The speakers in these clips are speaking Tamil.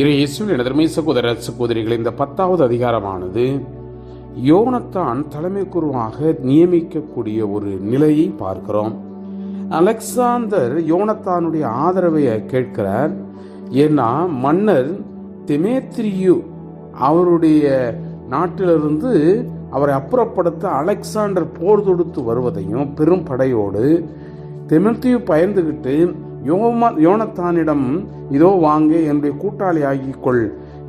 இயேசுவின் எனதருமை சகோதர சகோதரிகள், இந்த 10வது அதிகாரமானது யோனத்தான் தலைமை குருவாக நியமிக்கக்கூடிய ஒரு நிலையை பார்க்கிறோம். அலெக்சாந்தர் யோனத்தானுடைய ஆதரவை கேட்கிறார். ஏன்னா மன்னர் தெமேத்திரியு அவருடைய நாட்டிலிருந்து அவரை அப்புறப்படுத்த அலெக்சாண்டர் போர் தொடுத்து வருவதையும் பெரும் படையோடு தெமேத்திரியு பயந்துகிட்டு யோனத்தானிடம் இதோ வாங்க, என்னுடைய கூட்டாளி ஆகிக்கொள்,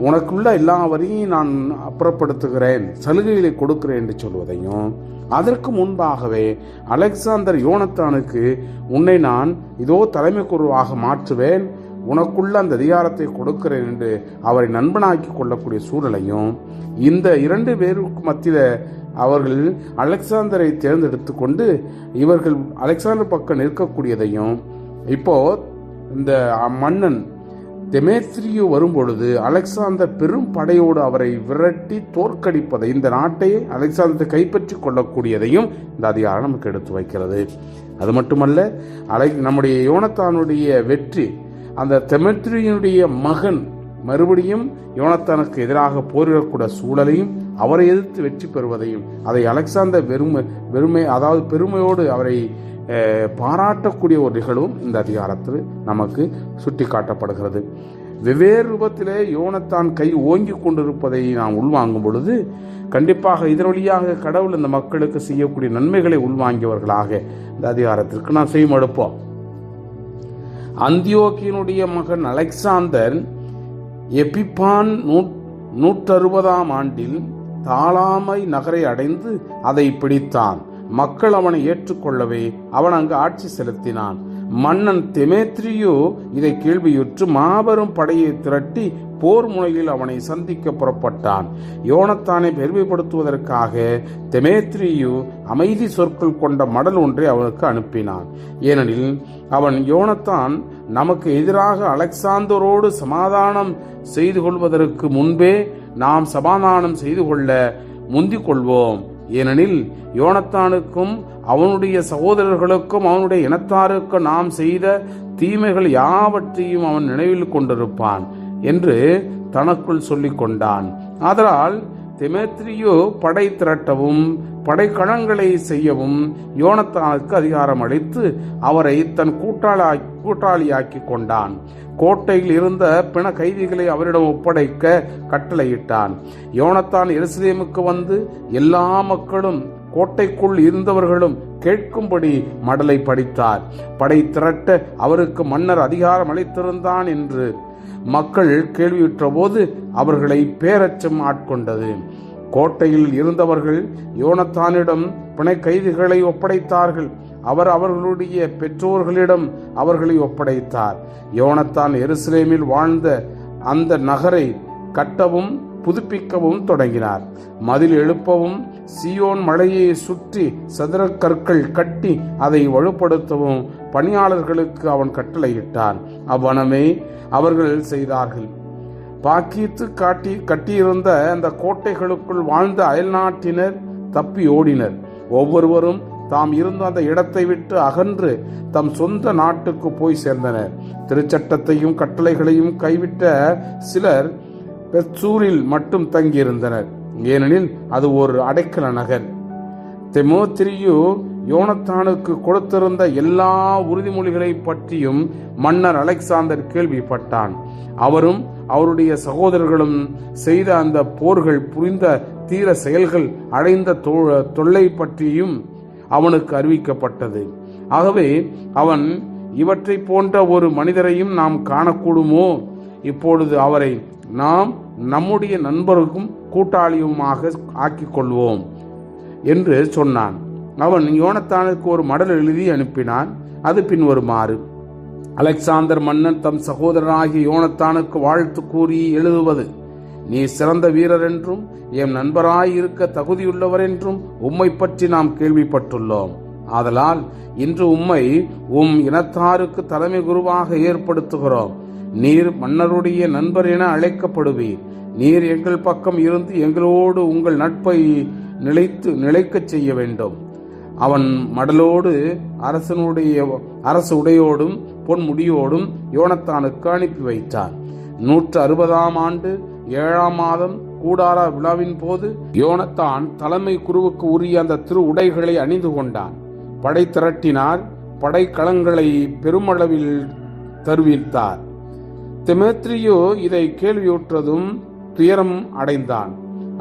உனக்குள்ள எல்லா வரையும் நான் அப்புறப்படுத்துகிறேன், சலுகைகளை கொடுக்கிறேன் என்று சொல்வதையும், அதற்கு முன்பாகவே அலெக்சாந்தர் யோனத்தானுக்கு உன்னை நான் இதோ தலைமை குருவாக மாற்றுவேன், உனக்குள்ள அந்த அதிகாரத்தை கொடுக்கிறேன் என்று அவரை நண்பனாக்கி கொள்ளக்கூடிய சூழலையும், இந்த 2 பேருக்கு மத்தியில் அவர்கள் அலெக்சாந்தரை தேர்ந்தெடுத்து கொண்டு இவர்கள் அலெக்சாந்தர் பக்கம் நிற்கக்கூடியதையும், இப்போ இந்த மன்னன் தெமேத்திரியு வரும்பொழுது அலெக்சாந்தர் பெரும் படையோடு அவரை விரட்டி தோற்கடிப்பதை, இந்த நாட்டை அலெக்சாந்தரை கைப்பற்றி கொள்ளக்கூடியதையும் இந்த அதிகாரம் நமக்கு எடுத்து வைக்கிறது. அது மட்டுமல்ல, நம்முடைய யோனத்தானுடைய வெற்றி, அந்த தெமேத்திரியினுடைய மகன் மறுபடியும் யோனத்தானுக்கு எதிராக போரிடக்கூடிய சூழலையும், அவரை எதிர்த்து வெற்றி பெறுவதையும், அதை அலெக்சாந்தர் பெருமையோடு அவரை பாராட்டக்கூடிய ஒரு நிகழ்வும் இந்த அதிகாரத்தில் நமக்கு சுட்டி காட்டப்படுகிறது. வெவ்வேறு ரூபத்திலே யோனத்தான் கை ஓங்கி கொண்டிருப்பதை நாம் உள்வாங்கும் பொழுது கண்டிப்பாக இதன் வழியாக கடவுள் இந்த மக்களுக்கு செய்யக்கூடிய நன்மைகளை உள்வாங்கியவர்களாக இந்த அதிகாரத்திற்கு நாம் செய்யமெடுப்போம். அந்தியோக்கியனுடைய மகன் அலெக்சாந்தர் எபிபான் 160ஆம் ஆண்டில் தாலாமை நகரை அடைந்து அதை பிடித்தான். மக்கள் அவனை ஏற்றுக்கொள்ளவே அவன் அங்கு ஆட்சி செலுத்தினான். மன்னன் தெமேத்திரியு இதை கேள்வியுற்று மாபெரும் படையை திரட்டி போர் முனையில் அவனை சந்திக்க புறப்பட்டான். யோனத்தானை பெருமைப்படுத்துவதற்காக தெமேத்திரியு அமைதி சொற்கள் கொண்ட மடல் ஒன்றை அவனுக்கு அனுப்பினான். ஏனெனில் அவன், யோனத்தான் நமக்கு எதிராக அலெக்சாந்தரோடு சமாதானம் செய்து கொள்வதற்கு முன்பே நாம் சமாதானம் செய்து கொள்ள முந்திக் கொள்வோம். ஏனெனில் யோனத்தானுக்கும் அவனுடைய சகோதரர்களுக்கும் அவனுடைய இனத்தாருக்கும் நாம் செய்த தீமைகள் யாவற்றையும் அவன் நினைவில் கொண்டிருப்பான் என்று தனக்குள் சொல்லிக் கொண்டான். ஆதலால் தெமேத்திரியு படை திரட்டவும் படைக்கணங்களை செய்யவும் யோனத்தானுக்கு அதிகாரம் அளித்து அவரை தன் கூட்டாளியாக்கி கொண்டான். கோட்டையில் இருந்த பிண கைதிகளை அவரிடம் ஒப்படைக்க கட்டளையிட்டான். யோனத்தான் எருசலேமுக்கு வந்து எல்லா மக்களும் கோட்டைக்குள் இருந்தவர்களும் கேட்கும்படி மடலை படித்தார். படை திரட்ட அவருக்கு மன்னர் அதிகாரம் அளித்திருந்தான் என்று மக்கள் கேள்வியுற்ற போது அவர்களை பேரச்சம் ஆட்கொண்டது. கோட்டையில் இருந்தவர்கள் யோனத்தானிடம் பிணை கைதிகளை ஒப்படைத்தார்கள். அவர் அவர்களுடைய பெற்றோர்களிடம் அவர்களை ஒப்படைத்தார். யோனத்தான் எருசலேமில் வாழ்ந்த அந்த நகரை கட்டவும் புதுப்பிக்கவும் தொடங்கினார். மதில் எழுப்பவும் சீயோன் மலையை சுற்றி சதுர கற்கள் கட்டி அதை வலுப்படுத்தவும் பணியாளர்களுக்கு அவன் கட்டளையிட்டான். அவ்வனமே அவர்கள் செய்தார்கள். பாக்கித்து கட்டியிருந்த அந்த கோட்டைகளுக்குள் வாழ்ந்த அயல்நாட்டினர் தப்பி ஓடினர். ஒவ்வொருவரும் தாம் இருந்த அந்த இடத்தை விட்டு அகன்று தம் சொந்த நாட்டுக்கு போய் சேர்ந்தனர். திருச்சட்டத்தையும் கட்டளைகளையும் கைவிட்ட சிலர் பெத்சூரில் மட்டும் தங்கியிருந்தனர். ஏனெனில் அது ஒரு அடைக்கல நகர். தெமேத்திரியு யோனத்தானுக்கு கொடுத்திருந்த எல்லா உறுதிமொழிகளை பற்றியும் மன்னர் அலெக்சாந்தர் கேள்விப்பட்டான். அவரும் அவருடைய சகோதரர்களும் செய்த அந்த போர்கள், புரிந்த தீர செயல்கள், அடைந்த தொல்லை பற்றியும் அவனுக்கு அறிவிக்கப்பட்டது. ஆகவே அவன், இவற்றை போன்ற ஒரு மனிதரையும் நாம் காணக்கூடுமோ? இப்பொழுது அவரை நாம் நம்முடைய நண்பருக்கும் கூட்டாளியுமாக ஆக்கிக் கொள்வோம் என்று சொன்னான். அவன் யோனத்தானுக்கு ஒரு மடல் எழுதி அனுப்பினான். அது பின்வருமாறு: அலெக்சாந்தர் மன்னன் தம் சகோதரனாகிய யோனத்தானுக்கு வாழ்த்து கூறி எழுதுவது: நீ சிறந்த வீரர் என்றும் என் நண்பராய் இருக்க தகுதியுள்ளவர் என்றும் உம்மை பற்றி நாம் கேள்விப்பட்டுள்ளோம். ஆதலால் இன்று உம்மை இனத்தாருக்கு தலைமை குருவாக ஏற்படுத்துகிறோம். நீர் மன்னருடைய நண்பர் என அழைக்கப்படுவீர். நீர் எங்கள் பக்கம் இருந்து எங்களோடு உங்கள் நட்பை நிலைக்கச் செய்ய வேண்டும். அவன் மடலோடு அரசு உடையோடும் பொன் முடியோடும் யோனத்தானுக்கு அனுப்பி வைத்தான். 160ஆம் ஆண்டு 7ஆம் மாதம் கூடார விழாவின் போது யோனத்தான் தலைமை குருவுக்கு உரிய அந்த திரு உடைகளை அணிந்து கொண்டான். படை திரட்டினார். படைக்களங்களை பெருமளவில் தருவித்தார். தெமேத்ரியோ இதை கேள்வியுற்றதும் துயரம் அடைந்தான்.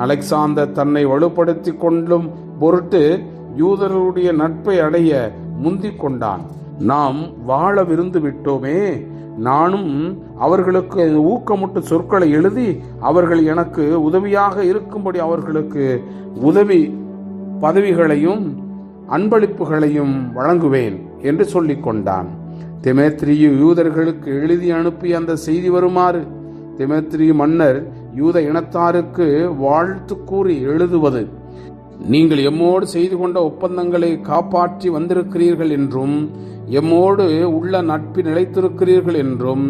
அலெக்சாந்தர் தன்னை வலுப்படுத்தி கொள்ளும் பொருட்டு யூதர்களுடைய நட்பை அடைய முந்திக் கொண்டான். நாம் வாழ விருந்து விட்டோமே, நானும் அவர்களுக்கு ஊக்கமுட்டு சொற்களை எழுதி அவர்கள் எனக்கு உதவியாக இருக்கும்படி அவர்களுக்கு உதவி பதவிகளையும் அன்பளிப்புகளையும் வழங்குவேன் என்று சொல்லிக் கொண்டான். தெமேத்ரியு யூதர்களுக்கு எழுதி அனுப்பிய அந்த செய்தி வருமாறு: தெமேத்ரியு மன்னர் யூத இனத்தாருக்கு வாழ்த்து கூறி எழுதுவது: நீங்கள் எம்மோடு செய்து கொண்ட ஒப்பந்தங்களை காப்பாற்றி வந்திருக்கிறீர்கள் என்றும், எம்மோடு உள்ள நட்பு நிலைத்திருக்கிறீர்கள் என்றும்,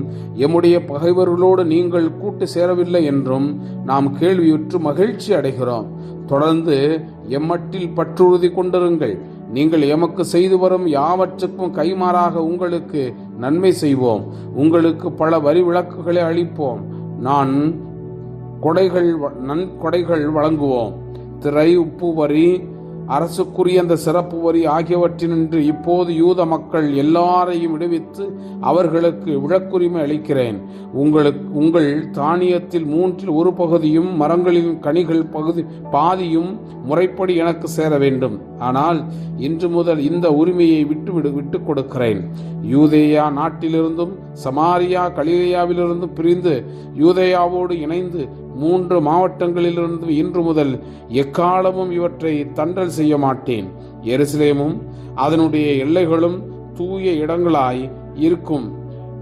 எம்முடைய பகைவர்களோடு நீங்கள் கூட்டு சேரவில்லை என்றும் நாம் கேள்வியுற்று மகிழ்ச்சி அடைகிறோம். தொடர்ந்து எம்மட்டில் பற்றுறுதி கொண்டிருங்கள். நீங்கள் எமக்கு செய்து வரும் யாவற்றுக்கும் கைமாறாக உங்களுக்கு நன்மை செய்வோம். உங்களுக்கு பல வரி விலக்குகளை அளிப்போம். நன்கொடைகள் வழங்குவோம். திரை, உப்பு வரி, அரசுக்குரிய அந்த சிறப்பு வரி ஆகியவற்றினின்று இப்போது யூத மக்கள் எல்லாரையும் விடுவித்து அவர்களுக்கு விலக்குரிமை அளிக்கிறேன். உங்கள் தானியத்தில் 1/3 பகுதியும் மரங்களின் கனிகள் பாதியும் முறைப்படி எனக்கு சேர வேண்டும். ஆனால் இன்று முதல் இந்த உரிமையை விட்டு கொடுக்கிறேன். யூதேயா நாட்டிலிருந்தும் சமாரியா கலிலேயாவிலிருந்தும் பிரிந்து யூதேயாவோடு இணைந்து 3 மாவட்டங்களிலிருந்து இன்று முதல் எக்காலமும் இவற்றை தண்டல் செய்ய மாட்டேன். எருசலேமும் அதனுடைய எல்லைகளும் தூய இடங்களாய் இருக்கும்.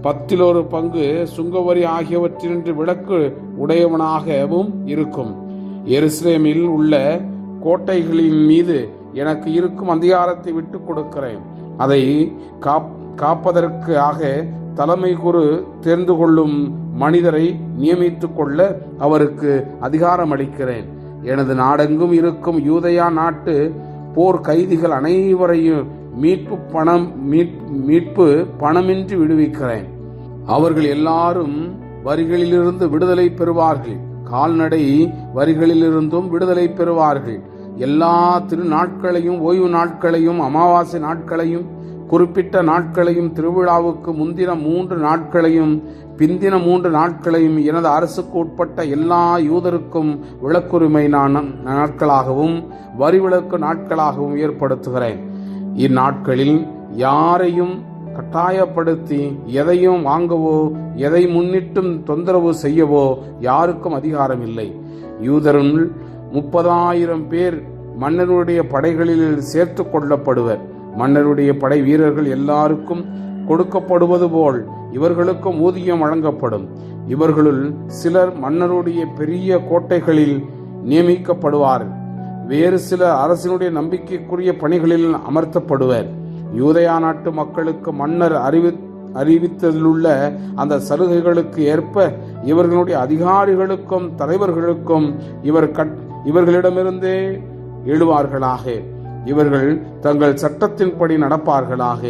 10 பங்கு சுங்கவரி ஆகியவற்றினின்று விலக்கு உடையவனாகவும் இருக்கும். எருசலேமில் உள்ள கோட்டைகளின் மீது எனக்கு இருக்கும் அதிகாரத்தை விட்டுக் கொடுக்கிறேன். அதை காப்பதற்காக தலைமை குரு தேர்ந்து கொள்ளும் மனிதரை நியமித்துக் கொள்ள அவருக்கு அதிகாரம் அளிக்கிறேன். எனது நாடெங்கும் இருக்கும் யூதேயா நாட்டு போர் கைதிகள் அனைவரையும் மீட்பு பணமின்றி விடுவிக்கிறேன். அவர்கள் எல்லாரும் வரிகளிலிருந்து விடுதலை பெறுவார்கள். கால்நடை வரிகளிலிருந்தும் விடுதலை பெறுவார்கள். எல்லா திருநாட்களையும், ஓய்வு நாட்களையும், அமாவாசை நாட்களையும், குறிப்பிட்ட நாட்களையும், திருவிழாவுக்கு முந்தின 3 நாட்களையும், பிந்தின 3 நாட்களையும் எனது அரசுக்கு உட்பட்ட எல்லா யூதருக்கும் விலக்குரிமை நாட்களாகவும் வரி விலக்கு நாட்களாகவும் ஏற்படுத்துகிறேன். இந்நாட்களில் யாரையும் கட்டாயப்படுத்தி எதையும் வாங்கவோ எதை முன்னிட்டும் தொந்தரவு செய்யவோ யாருக்கும் அதிகாரம் இல்லை. யூதருள் 30,000 பேர் மன்னருடைய படைகளில் சேர்த்து கொள்ளப்படுவர். மன்னருடைய படை வீரர்கள் எல்லாருக்கும் கொடுக்கப்படுவது போல் இவர்களுக்கும் ஊதியம் வழங்கப்படும். இவர்களுள் சிலர் மன்னருடைய பெரிய கோட்டைகளில் நியமிக்கப்படுவார். வேறு சிலர் அரசினுடைய நம்பிக்கைக்குரிய பணிகளில் அமர்த்தப்படுவர். யூதேயா நாட்டு மக்களுக்கு மன்னர் அறிவித்ததிலுள்ள அந்த சலுகைகளுக்கு ஏற்ப இவர்களுடைய அதிகாரிகளுக்கும் தலைவர்களுக்கும் இவர்களிடமிருந்தே எழுவார்களாக. இவர்கள் தங்கள் சட்டத்தின்படி நடப்பார்களாக.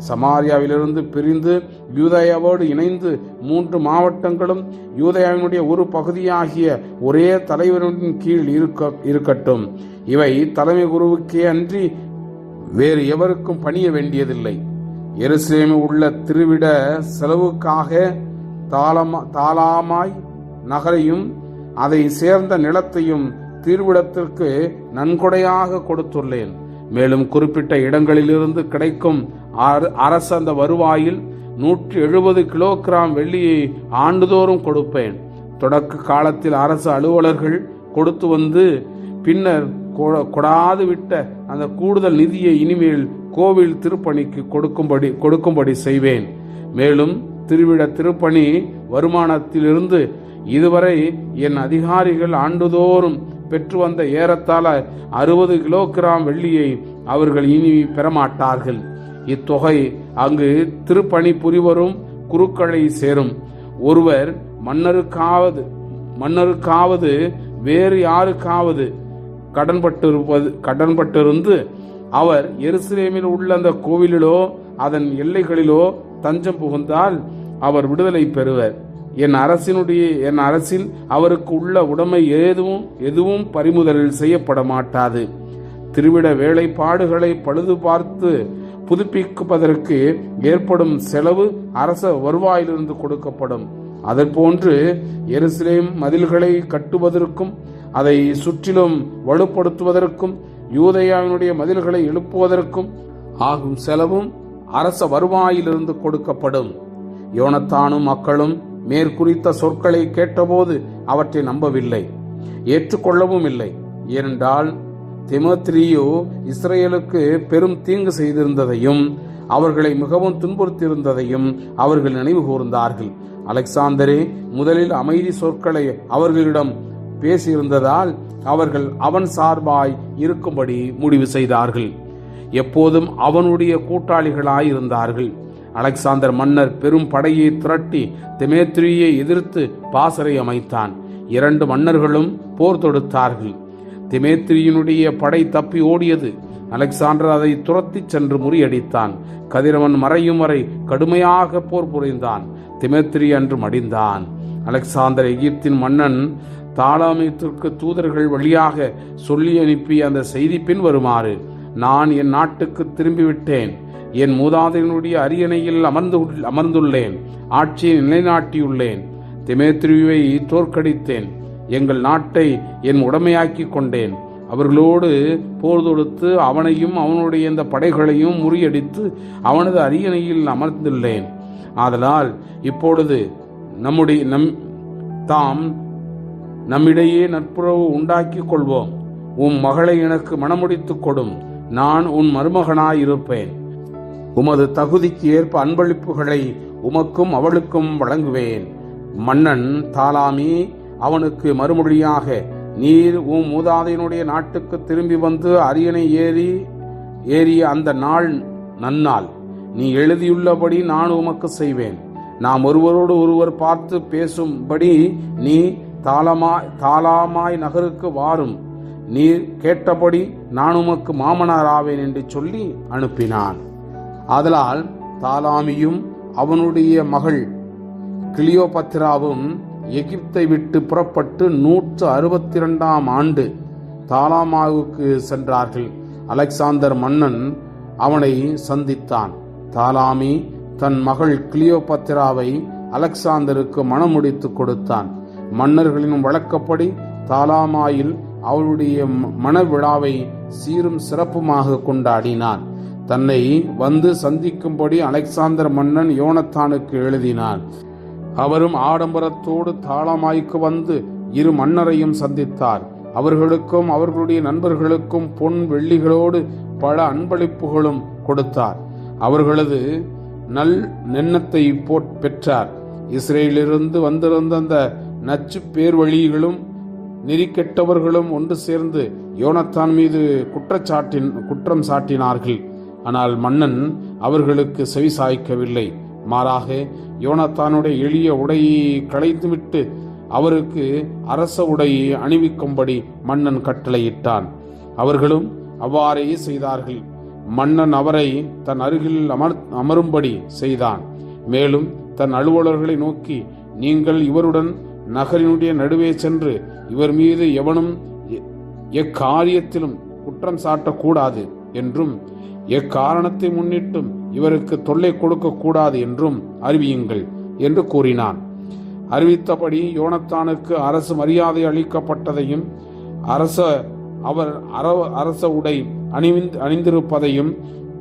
சமாரியாவிலிருந்து பிரிந்து யூதேயாவோடு இணைந்து 3 மாவட்டங்களும் யூதேயாவினுடைய ஒரு பகுதியாகிய ஒரே தலைவரின் கீழ் இருக்கட்டும். இவை தலைமை குருவுக்கே அன்றி வேறு எவருக்கும் பணிய வேண்டியதில்லை. எருசலேமில் உள்ள திருவிட செலவுக்காக தாலாமாய் நகரையும் அதை சேர்ந்த நிலத்தையும் திருவிடத்திற்கு நன்கொடையாக கொடுத்துள்ளேன். மேலும் குறிப்பிட்ட இடங்களிலிருந்து கிடைக்கும் அரசு அந்த வருவாயில் 170 கிலோகிராம் வெள்ளியை ஆண்டுதோறும் கொடுப்பேன். தொடக்க காலத்தில் அரசு அலுவலர்கள் கொடுத்து வந்து பின்னர் கொடாது விட்ட அந்த கூடுதல் நிதியை இனிமேல் கோவில் திருப்பணிக்கு கொடுக்கும்படி செய்வேன். மேலும் திருவிட திருப்பணி வருமானத்திலிருந்து இதுவரை என் அதிகாரிகள் ஆண்டுதோறும் பெற்று வந்த ஏறத்தாழ 60 கிலோகிராம் வெள்ளியை அவர்கள் இனி பெறமாட்டார்கள். இத்தொகை அங்கு திருப்பணி புரிவரும் குருக்களை சேரும். ஒருவர் மன்னருக்காவது வேறு யாருக்காவது கடன்பட்டிருந்து அவர் எருசலேமில் உள்ள அந்த கோவிலிலோ அதன் எல்லைகளிலோ தஞ்சம் புகுந்தால் அவர் விடுதலை பெறுவர். என் அரசில் அவருக்கு உள்ள உடைமை எதுவும் பறிமுதல் செய்யப்பட மாட்டாது. திருவிட வேலைப்பாடுகளை பழுது பார்த்து புதுப்பிப்பதற்கு ஏற்படும் செலவு அரச வருவாயிலிருந்து கொடுக்கப்படும். அதற்போன்று எருசலேம் மதில்களை கட்டுவதற்கும் அதை சுற்றிலும் வலுப்படுத்துவதற்கும் யூதேயாவினுடைய மதில்களை எழுப்புவதற்கும் ஆகும் செலவும் அரச வருவாயிலிருந்து கொடுக்கப்படும். யோனத்தானும் மக்களும் மேற்குறித்த சொற்களை கேட்டபோது அவற்றை நம்பவில்லை, ஏற்றுக்கொள்ளவும் இல்லை. ஏனென்றால் தீமோத்தேயு இஸ்ரேலுக்கு பெரும் தீங்கு செய்திருந்ததையும் அவர்களை மிகவும் துன்புறுத்தியிருந்ததையும் அவர்கள் நினைவு கூர்ந்தார்கள். அலெக்சாந்தரே முதலில் அமைதி சொற்களை அவர்களிடம் பேசியிருந்ததால் அவர்கள் அவன் சார்பாய் இருக்கும்படி முடிவு செய்தார்கள். எப்போதும் அவனுடைய கூட்டாளிகளாயிருந்தார்கள். அலெக்சாந்தர் மன்னர் பெரும் படையை திரட்டி தீமோத்தேயுவை எதிர்த்து பாசறை அமைத்தான். 2 மன்னர்களும் போர் தொடுத்தார்கள். தீமோத்தேயுனுடைய படை தப்பி ஓடியது. அலெக்சாண்டர் அதை துரத்தி சென்று முறியடித்தான். கதிரவன் மறையும் வரை கடுமையாக போர் புரிந்தான். தீமோத்தேயு அன்று மடிந்தான். அலெக்சாந்தர் எகிப்தின் மன்னன் தாலாமிற்கு தூதர்கள் வழியாக சொல்லி அனுப்பி அந்த செய்தி பின் வருமாறு: நான் என் நாட்டுக்கு திரும்பிவிட்டேன். என் மூதாதையினுடைய அரியணையில் அமர்ந்துள்ளேன். ஆட்சியை நிலைநாட்டியுள்ளேன். தீமோத்தேயுவை தோற்கடித்தேன். எங்கள் நாட்டை என் உடைமையாக்கி கொண்டேன். அவர்களோடு போர் தொடுத்து அவனையும் அவனுடைய இந்த படைகளையும் முறியடித்து அவனது அரியணையில் அமர்ந்துள்ளேன். ஆதலால் இப்பொழுது நம்மிடையே நட்புறவு உண்டாக்கி கொள்வோம். உம் மகளை எனக்கு மணமுடித்துக் கொடும். நான் உன் மருமகனாயிருப்பேன். உமது தகுதிக்கு ஏற்ப அன்பளிப்புகளை உமக்கும் அவளுக்கும் வழங்குவேன். மன்னன் தாலாமி அவனுக்கு மறுமொழியாக: நீர் உம் மூதாதையினுடைய நாட்டுக்கு திரும்பி வந்து அரியணை ஏறிய அந்த நாள் நன்னாள். நீ எழுதியுள்ளபடி நான் உமக்கு செய்வேன். நாம் ஒருவரோடு ஒருவர் பார்த்து பேசும்படி நீ தாலாமாய் நகருக்கு வாரும். நீர் கேட்டபடி நான் உமக்கு மாமனாராவேன் என்று சொல்லி அனுப்பினான். ஆதலால் தாலாமியும் அவனுடைய மகள் கிளியோபத்ராவும் எகிப்தை விட்டு புறப்பட்டு 162ஆம் ஆண்டு தாலாமாவுக்கு சென்றார்கள். அலெக்சாந்தர் மன்னன் அவனை சந்தித்தான். தாலாமி தன் மகள் கிளியோபத்ராவை அலெக்சாந்தருக்கு மணமுடித்து கொடுத்தான். மன்னர்களின் வழக்கப்படி தாலாமாயில் அவளுடைய மண விழாவை சீரும் சிறப்புமாக கொண்டாடினான். தன்னை வந்து சந்திக்கும்படி அலெக்சாந்தர் மன்னன் யோனத்தானுக்கு எழுதினான். அவரும் ஆடம்பரத்தோடு தாலாமாய்க்கு வந்து 2 மன்னரையும் சந்தித்தார். அவர்களுக்கும் அவர்களுடைய நண்பர்களுக்கும் பொன் வெள்ளிகளோடு பல அன்பளிப்புகளும் கொடுத்தார். அவர்களது நெண்ணத்தை பெற்றார். இஸ்ரேலிலிருந்து வந்திருந்த அந்த நச்சு பேர்வழிகளும் நெறிக்கெட்டவர்களும் ஒன்று சேர்ந்து யோனத்தான் மீது குற்றம் சாட்டினார்கள். ஆனால் மன்னன் அவர்களுக்கு செவி சாய்க்கவில்லை. மாறாக யோனத்தானுடைய எளிய உடையை களைத்துவிட்டு அவருக்கு அரச உடையை அணிவிக்கும்படி மன்னன் கட்டளையிட்டான். அவர்களும் அவ்வாறே செய்தார்கள். மன்னன் அவரை தன் அருகில் அமரும்படி செய்தான். மேலும் தன் அலுவலர்களை நோக்கி: நீங்கள் இவருடன் நகரினுடைய நடுவே சென்று இவர் மீது எவனும் எக்காரியத்திலும் குற்றம் சாட்டக்கூடாது என்றும் எக்காரணத்தை முன்னிட்டும் இவருக்கு தொல்லை கொடுக்க கூடாது என்றும் அறிவியுங்கள் என்று கூறினான். அறிவித்தபடி யோனத்தானுக்கு அரசு மரியாதை அளிக்கப்பட்டதையும் அரச உடை அணிந்திருப்பதையும்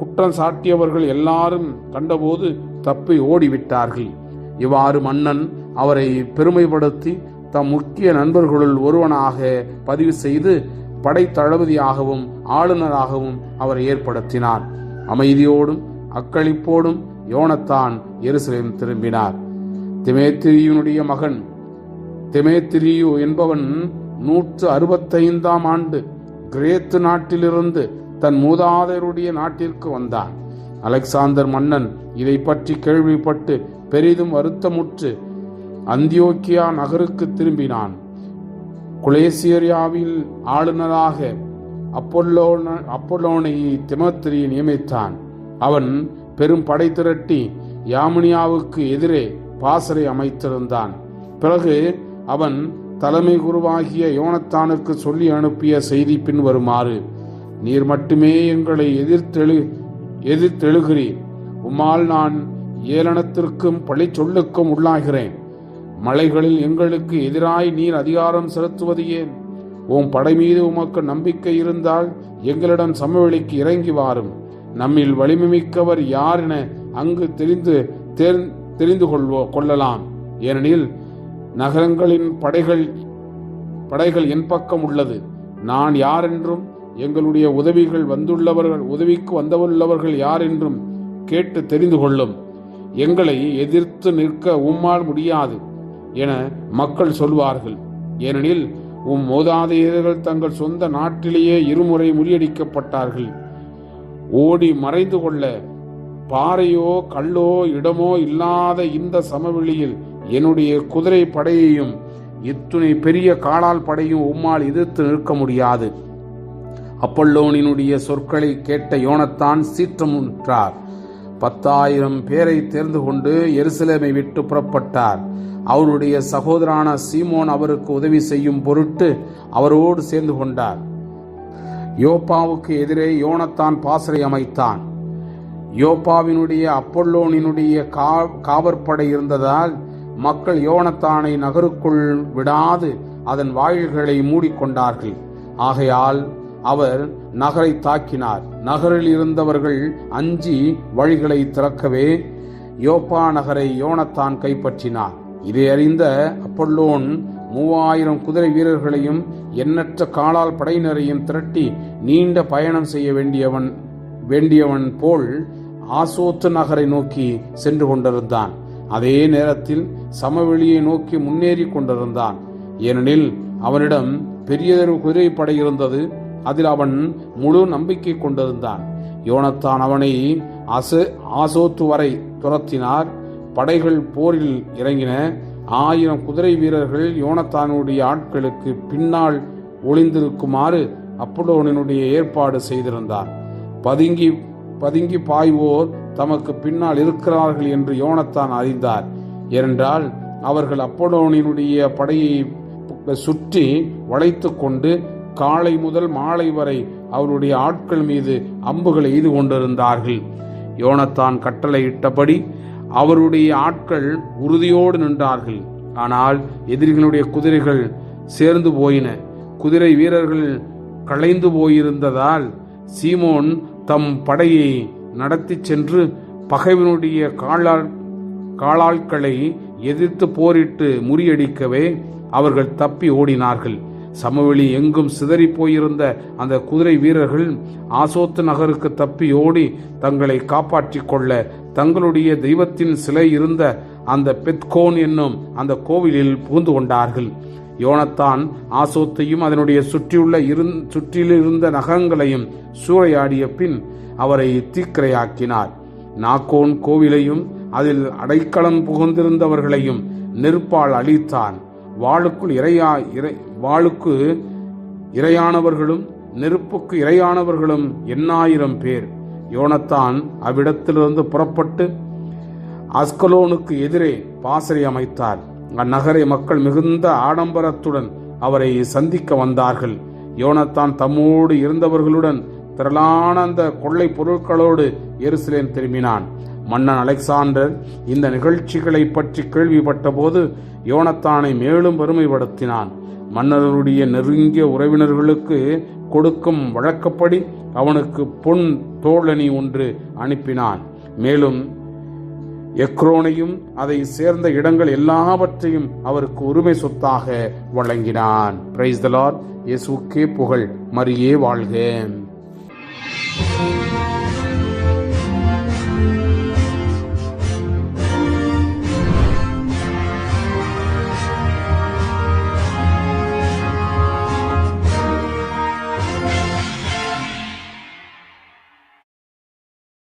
குற்றம் சாட்டியவர்கள் எல்லாரும் கண்டபோது தப்பி ஓடிவிட்டார்கள். இவ்வாறு மன்னன் அவரை பெருமைப்படுத்தி தம் முக்கிய நண்பர்களுள் ஒருவனாக பதிவு செய்து படை தளபதியாகவும் ஆளுநராகவும் அவரை ஏற்படுத்தினார். அமைதியோடும் அக்களிப்போடும் யோனத்தான் எருசலேம் திரும்பினார். தீமோத்தேயுனுடைய மகன் தீமோத்தேயு என்பவன் 165ஆம் ஆண்டு கிரேத்து நாட்டிலிருந்து தன் மூதாதையருடைய நாட்டிற்கு வந்தான். அலெக்சாந்தர் மன்னன் இதை பற்றி கேள்விப்பட்டு பெரிதும் வருத்தமுற்று அந்தியோக்கியா நகருக்கு திரும்பினான். குலேசியரியாவில் ஆளுநராக அப்போலோனை தீமோத்தேயு நியமித்தான். அவன் பெரும் படை திரட்டி யாமுனியாவுக்கு எதிரே பாசறை அமைத்திருந்தான். பிறகு அவன் தலைமை குருவாகிய யோனத்தானுக்கு சொல்லி அனுப்பிய செய்தி பின்வருமாறு: நீர் மட்டுமே எங்களை எதிர்த்தெழுகிறீர். உம்மால் நான் ஏளனத்திற்கும் பழி சொல்லுக்கும் உள்ளாகிறேன். மலைகளில் எங்களுக்கு எதிராய் நீர் அதிகாரம் செலுத்துவது ஏன்? உம் படை மீது உமக்கு நம்பிக்கை இருந்தால் எங்களிடம் சமவெளிக்கு இறங்கி வாரும். நம்மில் வலிமை மிக்கவர் யார் என அங்கு தெரிந்து கொள்ளலாம். ஏனெனில் நகரங்களின் படைகள் என் பக்கம் உள்ளது. நான் யார் என்றும் எங்களுடைய உதவிக்கு வந்துள்ளவர்கள் யார் என்றும் கேட்டு தெரிந்து கொள்ளும். எங்களை எதிர்த்து நிற்க உம்மால் முடியாது என மக்கள் சொல்வார்கள். ஏனெனில் உம் மூதாதையர்கள் தங்கள் சொந்த நாட்டிலேயே இருமுறை முறியடிக்கப்பட்டார்கள். ஓடி மறைந்து கொள்ள பாறையோ கல்லோ இடமோ இல்லாத இந்த சமவெளியில் என்னுடைய குதிரை படையையும் இத்துணை பெரிய காலால் படையும் உம்மால் எதிர்த்து நிற்க முடியாது. அப்பல்லோனினுடைய சொற்களை கேட்ட யோனத்தான் சீற்றமுற்றார். 10,000 பேரை தேர்ந்து கொண்டு எருசலேமை விட்டு புறப்பட்டார். அவருடைய சகோதரான சீமோன் அவருக்கு உதவி செய்யும் பொருட்டு அவரோடு சேர்ந்து கொண்டார். யோப்பாவுக்கு எதிரே யோனத்தான் பாசறை அமைத்தான். யோப்பாவினுடைய அப்பல்லோனினுடைய காவற்படை இருந்ததால் மக்கள் யோனத்தானை நகருக்குள் விடாது அதன் வாயில்களை மூடிக்கொண்டார்கள். ஆகையால் அவர் நகரை தாக்கினார். நகரில் இருந்தவர்கள் அஞ்சி வழிகளை திறக்கவே யோப்பா நகரை யோனத்தான் கைப்பற்றினார். இதை அறிந்த அப்பல்லோன் 3000 குதிரை வீரர்களையும் எண்ணற்ற காலால் படையினரையும் திரட்டி நீண்ட பயணம் செய்ய வேண்டியவன் போல் ஆசோத்து நகரை நோக்கி சென்று கொண்டிருந்தான். அதே நேரத்தில் சமவெளியை நோக்கி முன்னேறி கொண்டிருந்தான். ஏனெனில் அவனிடம் பெரியதொரு குதிரை படை இருந்தது. அதில் அவன் முழு நம்பிக்கை கொண்டிருந்தான். யோனத்தான் அவனை ஆசோத்து வரை துரத்தினார். படைகள் போரில் இறங்கின. 1000 குதிரை வீரர்கள் யோனத்தானுடைய ஆட்களுக்கு பின்னால் ஒளிந்திருக்குமாறு அப்பல்லோனினுடைய ஏற்பாடு செய்திருந்தார். பதுங்கி பாய்வோர் தமக்கு பின்னால் இருக்கிறார்கள் என்று யோனத்தான் அறிந்தார். ஏனென்றால் அவர்கள் அப்பல்லோனினுடைய படையை சுற்றி வளைத்து கொண்டு காலை முதல் மாலை வரை அவருடைய ஆட்கள் மீது அம்புகளை எய்து கொண்டிருந்தார்கள். யோனத்தான் கட்டளையிட்டபடி அவருடைய ஆட்கள் உறுதியோடு நின்றார்கள். ஆனால் எதிரிகளுடைய குதிரைகள் சேர்ந்து போயின. குதிரை வீரர்கள் களைந்து போயிருந்ததால் சீமோன் தம் படையை நடத்தி சென்று பகைவனுடைய காலாட்களை எதிர்த்து போரிட்டு முறியடிக்கவே அவர்கள் தப்பி ஓடினார்கள். சமவெளி எங்கும் சிதறி போயிருந்த அந்த குதிரை வீரர்கள் ஆசோத்து நகருக்கு தப்பி ஓடி தங்களை காப்பாற்றிக் கொள்ள தங்களுடைய தெய்வத்தின் சிலை இருந்த அந்த பெத்கோன் என்னும் அந்த கோவிலில் புகுந்து கொண்டார்கள். யோனத்தான் ஆசோத்தையும் அதனுடைய சுற்றிலிருந்த நகரங்களையும் சூறையாடிய பின் அவரை தீக்கிரையாக்கினார். நாக்கோன் கோவிலையும் அதில் அடைக்கலம் புகுந்திருந்தவர்களையும் நெருப்பால் அழித்தான். வாளுக்கு இரையானவர்களும் நெருப்புக்கு இரையானவர்களும் 8,000 பேர். யோனத்தான் அவ்விடத்திலிருந்து புறப்பட்டு அஸ்கலோனுக்கு எதிரே பாசறை அமைத்தார். அந்நகரை மக்கள் மிகுந்த ஆடம்பரத்துடன் அவரை சந்திக்க வந்தார்கள். யோனத்தான் தம்மோடு இருந்தவர்களுடன் திரளான அந்த கொள்ளை பொருட்களோடு எருசலேம் திரும்பினான். மன்னன் அலெக்சாண்டர் இந்த நிகழ்ச்சிகளை பற்றி கேள்விப்பட்ட போது யோனத்தானை மேலும் பெருமைப்படுத்தினான். மன்னருடைய நெருங்கிய உறவினர்களுக்கு கொடுக்கும் வழக்கப்படி அவனுக்கு பொன் தோழணி ஒன்று அனுப்பினான். மேலும் எக்ரோனையும் அதை சேர்ந்த இடங்கள் எல்லாவற்றையும் அவருக்கு உரிமை சொத்தாக வழங்கினான். Praise the Lord. இயேசுவுக்கே புகழ். மரியே வாழ்க.